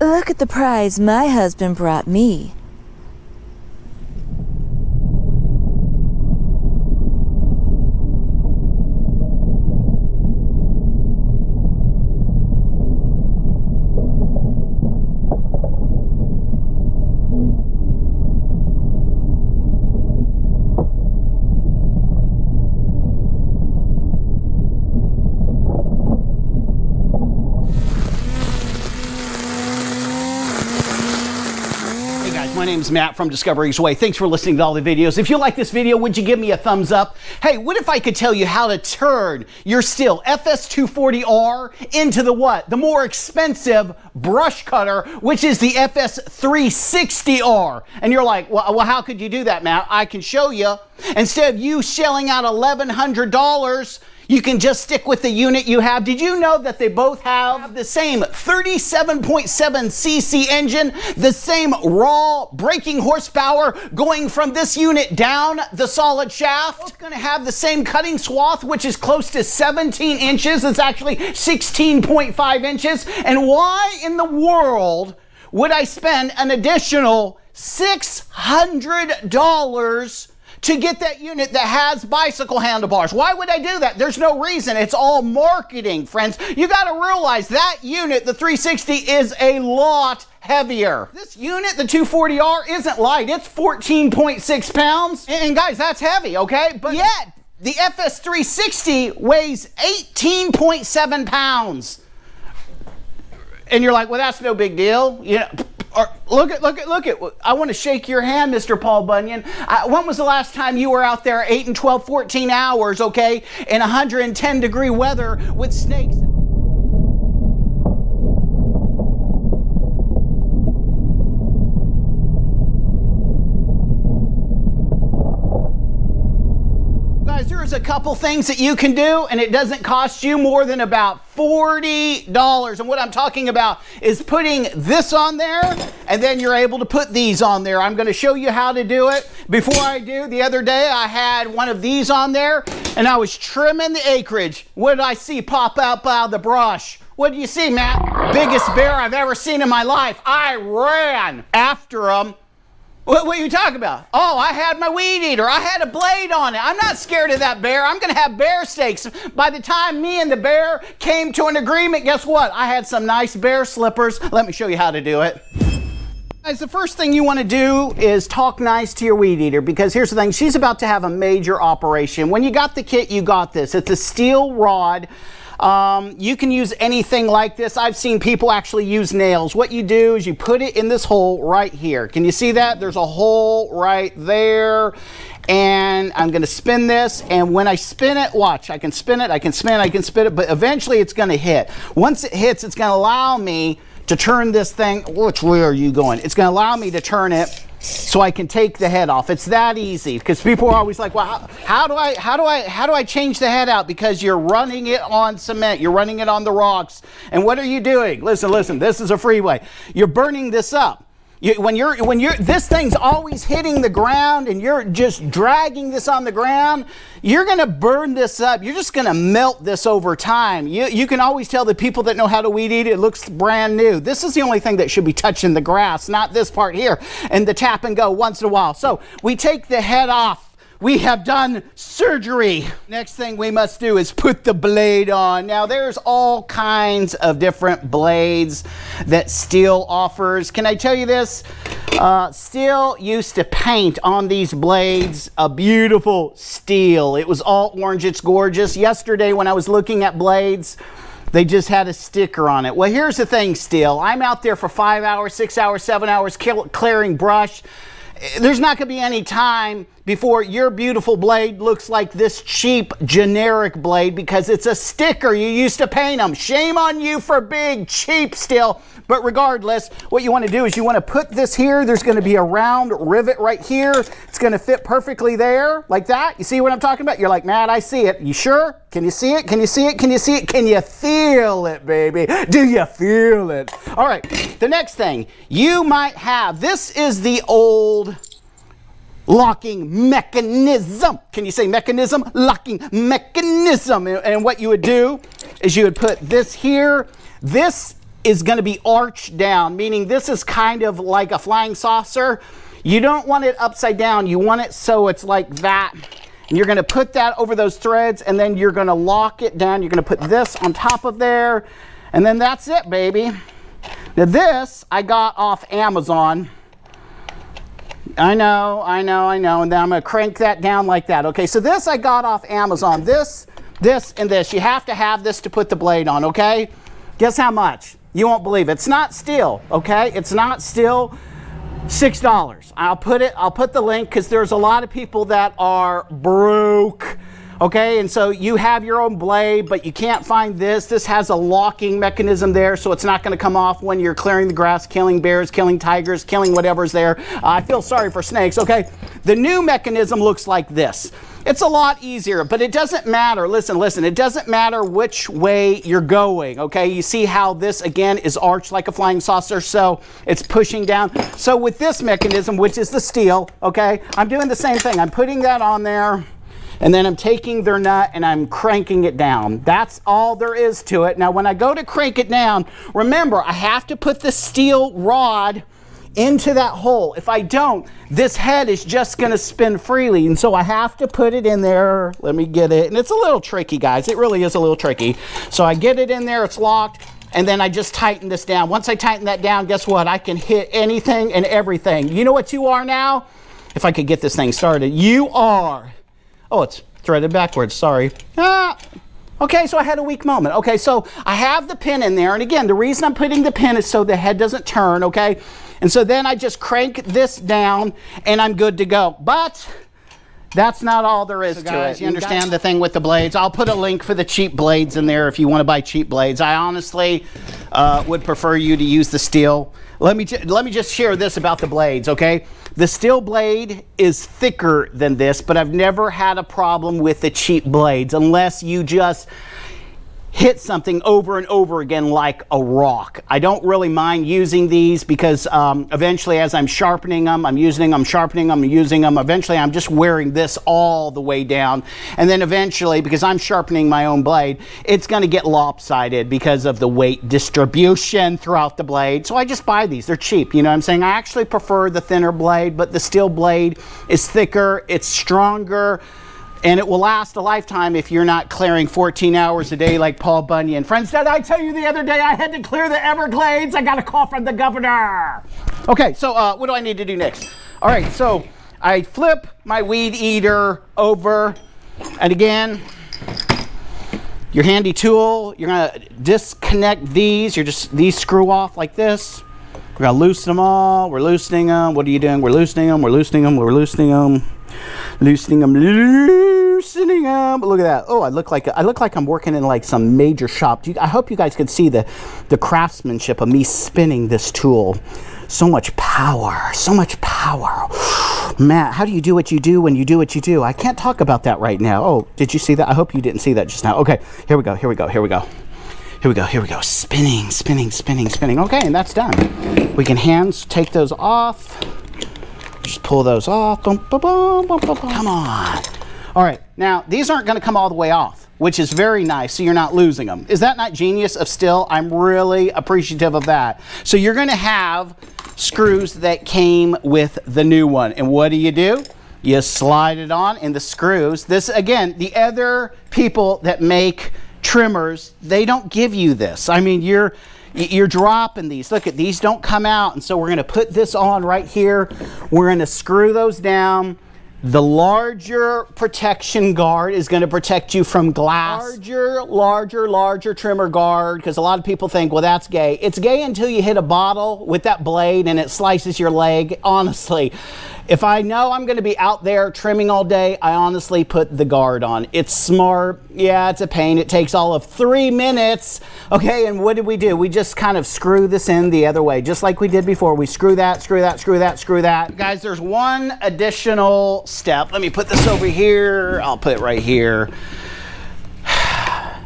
Look at the prize my husband brought me. My name's Matt from Discovery's Way. Thanks for listening to all the videos. If you like this video, would you give me a thumbs up? Hey, what if I could tell you how to turn your Stihl FS 240R into the what? The more expensive brush cutter, which is the FS 360R. And you're like, well, how could you do that, Matt? I can show you. Instead of you shelling out $1,100, you can just stick with the unit you have. Did you know that they both have the same 37.7cc engine, the same raw braking horsepower going from this unit down the solid shaft? Both going to have the same cutting swath, which is close to 17 inches. It's actually 16.5 inches. And why in the world would I spend an additional $600 to get that unit that has bicycle handlebars? Why would I do that? There's no reason. It's all marketing, friends. You got to realize that unit, the 360, is a lot heavier. This unit, the 240R, isn't light. It's 14.6 pounds. And guys, that's heavy, okay? But yet, the FS 360 weighs 18.7 pounds. And you're like, well, that's no big deal. You know, or look at, I want to shake your hand, Mr. Paul Bunyan. When was the last time you were out there 8 and 12, 14 hours, okay, in 110-degree weather with snakes? Guys, there's a couple things that you can do, and it doesn't cost you more than about $40. And what I'm talking about is putting this on there, and then you're able to put these on there. I'm going to show you how to do it. Before I do, the other day I had one of these on there, and I was trimming the acreage. What did I see pop up out of the brush? What do you see, Matt? Biggest bear I've ever seen in my life. I ran after him. What are you talking about? Oh, I had my weed eater. I had a blade on it. I'm not scared of that bear. I'm going to have bear steaks. By the time me and the bear came to an agreement, guess what? I had some nice bear slippers. Let me show you how to do it. Guys, the first thing you want to do is talk nice to your weed eater, because here's the thing. She's about to have a major operation. When you got the kit, you got this. It's a steel rod. You can use anything like this. I've seen people actually use nails. What you do is you put it in this hole right here. Can you see that? There's a hole right there. And I'm going to spin this. And when I spin it, watch, I can spin it, I can spin it, but eventually it's going to hit. Once it hits, it's going to allow me to turn this thing. Which way are you going? It's going to allow me to turn it so I can take the head off. It's that easy, because people are always like, well, how do I change the head out? Because you're running it on cement, you're running it on the rocks. And what are you doing? Listen, this is a freeway. You're burning this up. When this thing's always hitting the ground and you're just dragging this on the ground, you're going to burn this up. You're just going to melt this over time. You can always tell the people that know how to weed eat, it looks brand new. This is the only thing that should be touching the grass, not this part here, and the tap and go once in a while. So we take the head off. We have done surgery. Next thing we must do is put the blade on. Now, there's all kinds of different blades that Stihl offers. Can I tell you this? Stihl used to paint on these blades a beautiful steel. It was all orange. It's gorgeous. Yesterday, when I was looking at blades, they just had a sticker on it. Well, here's the thing, Stihl. I'm out there for 5 hours, 6 hours, 7 hours clearing brush. There's not going to be any time before your beautiful blade looks like this cheap generic blade, because it's a sticker. You used to paint them. Shame on you for being cheap, Stihl. But regardless, what you want to do is you want to put this here. There's going to be a round rivet right here. It's going to fit perfectly there, like that. You see what I'm talking about? You're like, Matt, I see it. You sure? Can you see it? Can you see it? Can you see it? Can you feel it, baby? Do you feel it? All right, the next thing you might have, this is the old locking mechanism. Can you say mechanism? Locking mechanism. And what you would do is you would put this here. This is going to be arched down, meaning this is kind of like a flying saucer. You don't want it upside down. You want it so it's like that. And you're going to put that over those threads, and then you're going to lock it down. You're going to put this on top of there, and then that's it, baby. Now this I got off Amazon. I know. And then I'm going to crank that down like that. Okay, so this I got off Amazon. This, and this. You have to have this to put the blade on, okay? Guess how much? You won't believe it. It's not Stihl, okay? It's not Stihl. $6. I'll put the link because there's a lot of people that are broke. Okay, and so you have your own blade, but you can't find this. This has a locking mechanism there, so it's not going to come off when you're clearing the grass, killing bears, killing tigers, killing whatever's there. I feel sorry for snakes, okay? The new mechanism looks like this. It's a lot easier, but it doesn't matter. Listen, it doesn't matter which way you're going, okay? You see how this, again, is arched like a flying saucer, so it's pushing down. So with this mechanism, which is the Stihl, okay, I'm doing the same thing. I'm putting that on there, and then I'm taking their nut and I'm cranking it down. That's all there is to it. Now, when I go to crank it down, remember, I have to put the Stihl rod into that hole. If I don't, this head is just going to spin freely, and so I have to put it in there. Let me get it. And it's a little tricky, guys. It really is a little tricky. So I get it in there, it's locked, and then I just tighten this down. Once I tighten that down, guess what? I can hit anything and everything. You know what you are now? If I could get this thing started, you are... Oh, it's threaded backwards, sorry. Okay, so I had a weak moment. Okay, so I have the pin in there, and again, the reason I'm putting the pin is so the head doesn't turn, okay? And so then I just crank this down, and I'm good to go. But that's not all there is to it. You understand the thing with the blades? I'll put a link for the cheap blades in there if you want to buy cheap blades. I honestly would prefer you to use the Stihl. Let me just share this about the blades, okay? The Stihl blade is thicker than this, but I've never had a problem with the cheap blades unless you just hit something over and over again like a rock. I don't really mind using these because eventually as I'm sharpening them, I'm using them, I'm sharpening them, I'm using them. Eventually I'm just wearing this all the way down. And then eventually, because I'm sharpening my own blade, it's going to get lopsided because of the weight distribution throughout the blade. So I just buy these. They're cheap. You know what I'm saying? I actually prefer the thinner blade, but the Stihl blade is thicker, it's stronger, and it will last a lifetime if you're not clearing 14 hours a day like Paul Bunyan. Friends, did I tell you the other day I had to clear the Everglades? I got a call from the governor. Okay, so what do I need to do next? All right, so I flip my weed eater over, and again, your handy tool, you're gonna disconnect these. These screw off like this. We're gonna loosen them all. We're loosening them. What are you doing? We're loosening them. We're loosening them. We're loosening them. Loosening them. Loosening them. Look at that. Oh, I look like I'm working in like some major shop. I hope you guys could see the craftsmanship of me spinning this tool. So much power. So much power. Matt, how do you do what you do when you do what you do? I can't talk about that right now. Oh, did you see that? I hope you didn't see that just now. Okay, here we go. Here we go. Here we go. Here we go, here we go. Spinning, spinning, spinning, spinning. Okay, and that's done. We can take those off. Just pull those off. Boom, boom, boom, boom, boom, boom. Come on. All right, now these aren't gonna come all the way off, which is very nice, so you're not losing them. Is that not genius of Stihl? I'm really appreciative of that. So you're gonna have screws that came with the new one. And what do? You slide it on, and the screws, this again, the other people that make trimmers, they don't give you this. I mean, you're dropping these. Look at these, don't come out. And so we're going to put this on right here. We're going to screw those down. The larger protection guard is going to protect you from glass. Larger trimmer guard, because a lot of people think, well, that's gay. It's gay until you hit a bottle with that blade and it slices your leg. Honestly, if I know I'm going to be out there trimming all day, I honestly put the guard on. It's smart. Yeah, it's a pain. It takes all of 3 minutes. Okay, and what do? We just kind of screw this in the other way, just like we did before. We screw that, screw that, screw that, screw that. Guys, there's one additional step. Let me put this over here. I'll put it right here.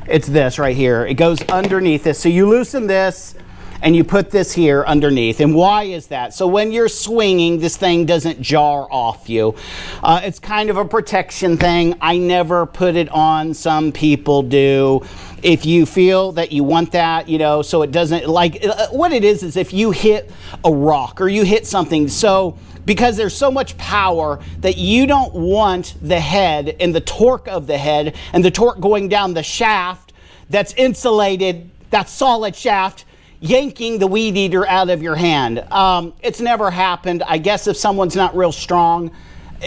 It's this right here. It goes underneath this. So you loosen this, and you put this here underneath. And why is that? So when you're swinging, this thing doesn't jar off you. It's kind of a protection thing. I never put it on. Some people do. If you feel that you want that, you know, so it doesn't, like, what it is if you hit a rock or you hit something, so because there's so much power that you don't want the head and the torque of the head and the torque going down the shaft that's insulated, that solid shaft, yanking the weed eater out of your hand. It's never happened. I guess if someone's not real strong,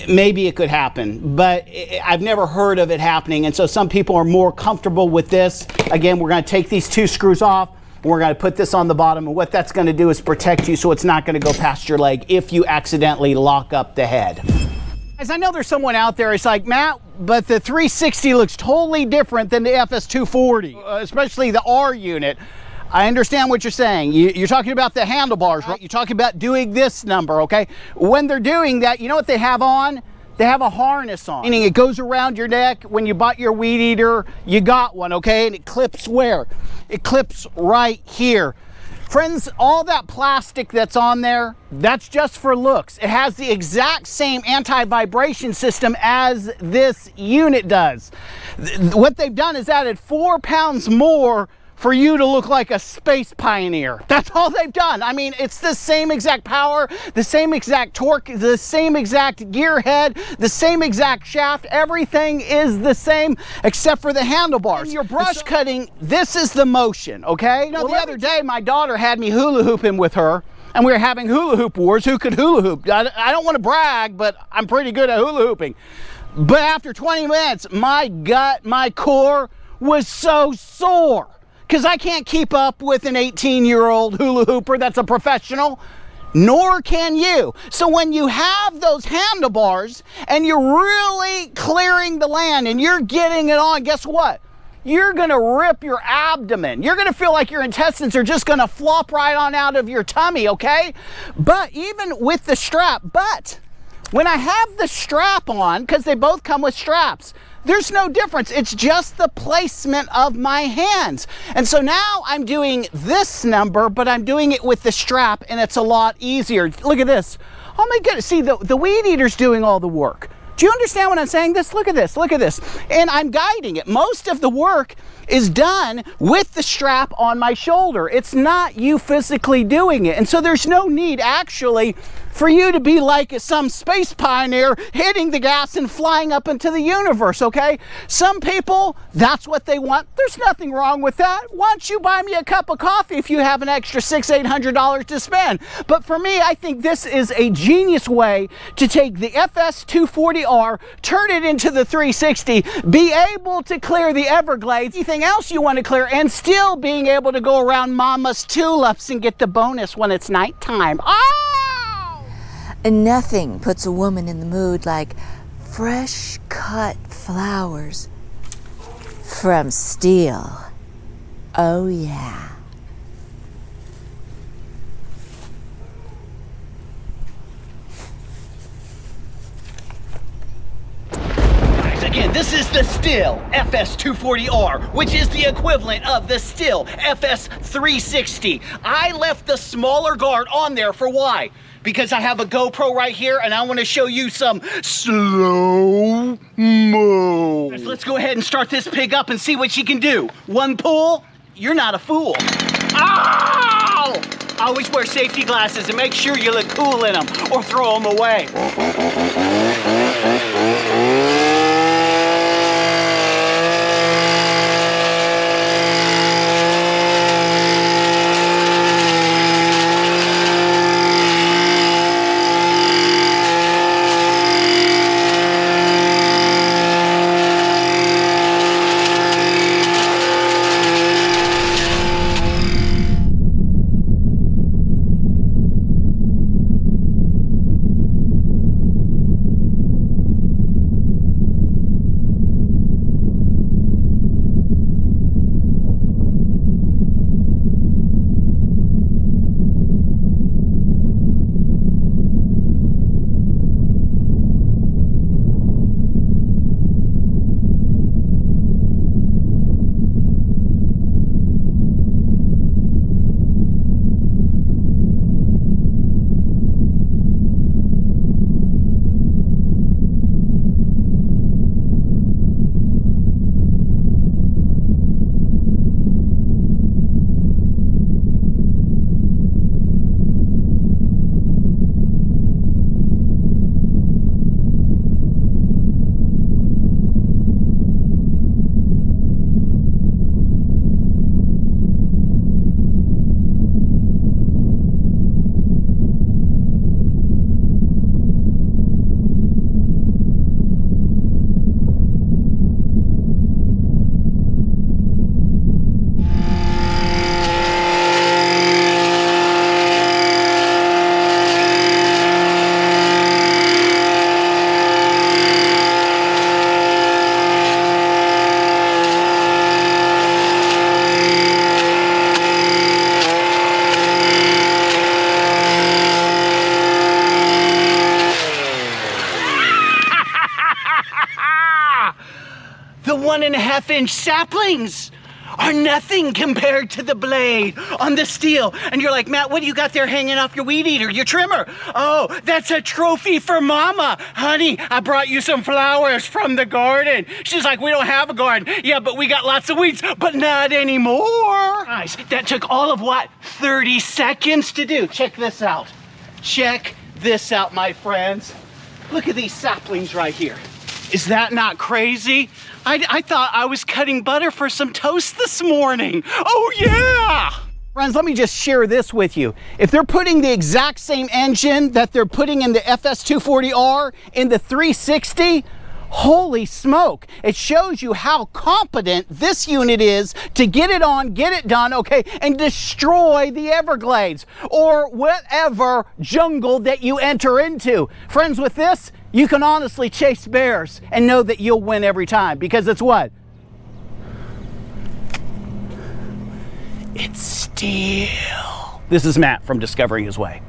maybe it could happen, but I've never heard of it happening. And so some people are more comfortable with this. Again, we're going to take these 2 screws off. We're going to put this on the bottom, and what that's going to do is protect you so it's not going to go past your leg if you accidentally lock up the head. Guys, I know there's someone out there, it's like, Matt, but the 360 looks totally different than the FS 240, especially the R unit. I understand what you're saying. You're talking about the handlebars, right? You're talking about doing this number, okay? When they're doing that, you know what they have on? They have a harness on. Meaning it goes around your neck. When you bought your weed eater, you got one, okay? And it clips where? It clips right here. Friends, all that plastic that's on there, that's just for looks. It has the exact same anti-vibration system as this unit does. What they've done is added 4 pounds more for you to look like a space pioneer. That's all they've done. I mean, it's the same exact power, the same exact torque, the same exact gear head, the same exact shaft. Everything is the same except for the handlebars. In your brush cutting, this is the motion, okay? You know, the other day, my daughter had me hula hooping with her, and we were having hula hoop wars. Who could hula hoop? I don't want to brag, but I'm pretty good at hula hooping. But after 20 minutes, my gut, my core was so sore, because I can't keep up with an 18-year-old hula hooper that's a professional, nor can you. So when you have those handlebars and you're really clearing the land and you're getting it on, guess what? You're gonna rip your abdomen. You're gonna feel like your intestines are just gonna flop right on out of your tummy, okay? But even with the strap, when I have the strap on, because they both come with straps, there's no difference. It's just the placement of my hands. And so now I'm doing this number, but I'm doing it with the strap, and it's a lot easier. Look at this. Oh my goodness. See, the weed eater's doing all the work. Do you understand what I'm saying? Look at this, look at this. And I'm guiding it. Most of the work is done with the strap on my shoulder. It's not you physically doing it. And so there's no need actually for you to be like some space pioneer hitting the gas and flying up into the universe, okay? Some people, that's what they want. There's nothing wrong with that. Why don't you buy me a cup of coffee if you have an extra $600-800 to spend? But for me, I think this is a genius way to take the FS 240R, turn it into the 360, be able to clear the Everglades, anything else you want to clear, and still being able to go around mama's tulips and get the bonus when it's nighttime. And nothing puts a woman in the mood like fresh cut flowers from Stihl. Oh yeah. Again, this is the Stihl FS 240R, which is the equivalent of the Stihl FS 360. I left the smaller guard on there for why? Because I have a GoPro right here and I want to show you some slow-mo. Let's go ahead and start this pig up and see what she can do. One pull, you're not a fool. Ow! Always wear safety glasses and make sure you look cool in them or throw them away. 1.5-inch saplings are nothing compared to the blade on the Stihl. And you're like, Matt, what do you got there hanging off your weed eater, your trimmer? Oh, that's a trophy for Mama. Honey, I brought you some flowers from the garden. She's like, we don't have a garden. Yeah, but we got lots of weeds, but not anymore. Guys, that took all of what? 30 seconds to do. Check this out. Check this out, my friends. Look at these saplings right here. Is that not crazy? I thought I was cutting butter for some toast this morning. Oh yeah! Friends, let me just share this with you. If they're putting the exact same engine that they're putting in the FS 240R in the 360, holy smoke. It shows you how competent this unit is to get it on, get it done, okay, and destroy the Everglades or whatever jungle that you enter into. Friends, with this, you can honestly chase bears and know that you'll win every time, because it's what? It's Stihl. This is Matt from Discovering His Way.